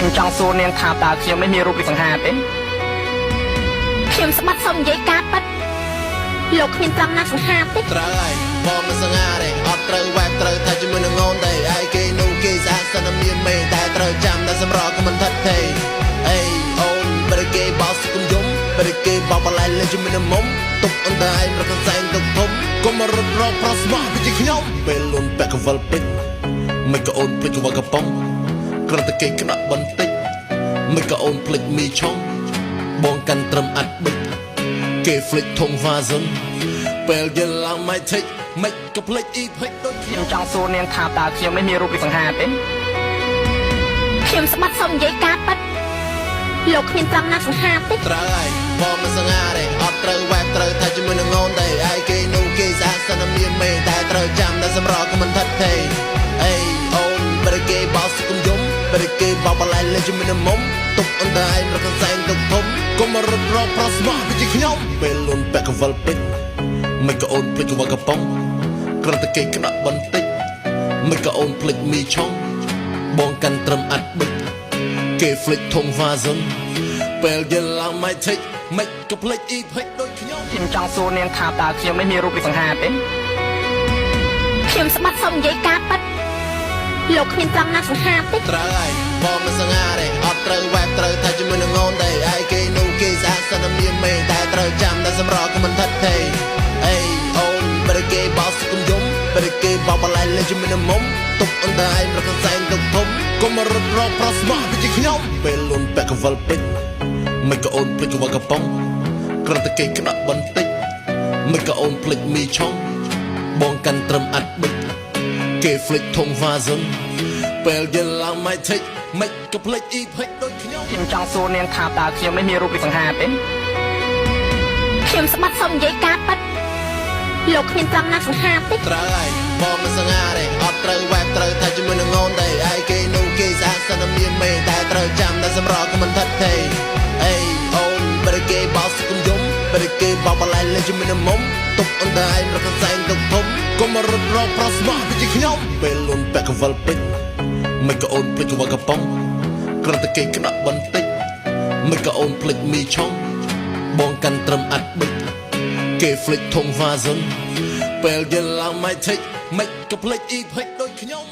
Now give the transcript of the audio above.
ខ្ញុំចង់សួរនាងថាតើខ្ញុំមិនមានរូបរាងសង្ហាទេខ្ញុំស្បាត់សុំនិយាយការពិតលោកគ្មានត្រង់ណាសង្ហាទេត្រូវហើយបងមិនសង្ហាទេអត់ត្រូវវ៉ាប់ត្រូវថាជាមួយនឹងអូនទេឯគេនោះគេស្អាតសិនមានមេតែត្រូវចាំតែសម្រក់ក៏មិនថិតទេអេអូនបរិគេបោសគុំយំបរិគេបោបលៃលេងជាមួយនឹងមុំទុកអន្តឯងរកសែងទុកធំកុំមករត់រកប្រស្មោះពីខ្ញុំពេលលុនពាក់កវលពេជ្រមិនក៏អូនភ្លេចកវលកំប៉ុងគ្រាន់តែគេក្តាក់បន្តិចមិនក៏អូនភ្លេចមីឆុងបងកាន់ត្រឹមអាត់បិចគេភ្លេចធំវ៉ាសុនពេលយល់ឡើងមិនថេចមិនក៏ភ្លេចអ៊ីភេចដូចខ្ញុំចង់សួរនាងថាតើខ្ញុំមិនមានរូបរាងសង្ហាទេខ្ញុំស្បាត់សុំនិយាយការពិតលោកគ្មានត្រង់ណាសង្ហាទេត្រូវហើយបងមិនសង្ហាទេអត់ត្រូវវ៉ាប់ត្រូវថាជាមួយនឹងអូនទេឯគេនោះគេស្អាតសិនមានមេតែត្រូវចាំតែសម្រក់ក៏មិនថិតទេអេអូនបរិគេបោសគុំយំបរិគេបោបលៃលេងជាមួយនឹងមុំទុកអន្តឯងរកសែងទុកធំកុំមករត់រកប្រស្មោះពីខ្ញុំពេលលុនពាក់កវលពេជ្រមិនក៏អូនភ្លេចកវលកំប៉ុងគ្រាន់តែគេក្តាក់បន្តិចមិនក៏អូនភ្លេចមីឆុងបងកាន់ត្រឹមអាត់បិចគេភ្លេចធំវ៉ាសុនពេលយល់ឡើងមិនថេចមិនក៏ភ្លេចអ៊ីភេចដូចខ្ញុំចង់សួរនាងថាតើខ្ញុំមិនមានរូបរាងសង្ហាទេខ្ញុំស្បាត់សុំនិយាយការពិតលោកគ្មានត្រង់ណាសង្ហាទេត្រូវហើយបងមិនសង្ហាទេអត់ត្រូវវ៉ាប់ត្រូវថាជាមួយនឹងអូនទេឯគេនោះគេស្អាតសិនមានមេតែត្រូវចាំតែសម្រក់ក៏មិនថិតទេអេអូនបរិគេបោសគុំយំបរិគេបោបលៃលេងជាមួយនឹងមុំទុកអន្តឯងរកសែងទុកធំកុំមករត់រកប្រស្មោះពីខ្ញុំពេលលុនពាក់កវលពេជ្រមិនក៏អូនភ្លេចកវលកំប៉ុងគ្រាន់តែគេក្តាក់បន្តិចមិនក៏អូនភ្លេចមីឆុងបងកាន់ត្រឹមអាត់បិចគេភ្លេចធំវ៉ាសុនពេលយល់ឡើងមិនថេចមិនក៏ភ្លេចអ៊ីភេចដូចខ្ញុំចង់សួរនាងថាតើខ្ញុំមិនមានរូបរាងសង្ហាទេខ្ញុំស្បាត់សុំនិយាយការពិតលោកគ្មានត្រង់ណាសង្ហាទេត្រូវហើយបងមិនសង្ហាទេអត់ត្រូវវ៉ាប់ត្រូវថាជាមួយនឹងអូនទេឯគេនោះគេស្អាតសិនមានមេតែត្រូវចាំតែសម្រក់ក៏មិនថិតទេអេអូនបរិគេបោសគុំយំបរិគេបោបលៃលេងជាមួយនឹងមុំទុកអន្តឯងរកសែងទុកធំកុំមករត់រកប្រស្មោះពីខ្ញុំពេលលុនពាក់កវលពេជ្រមិនក៏អូនភ្លេចកវលកំប៉ុងគ្រាន់តែគេក្តាក់បន្តិចមិនក៏អូនភ្លេចមីឆុងបងកាន់ត្រឹមអាត់បិចគេភ្លេចធំវ៉ាសុនពេលយល់ឡើងមិនថេចមិនក៏ភ្លេចអ៊ីភេចដូចខ្ញុំ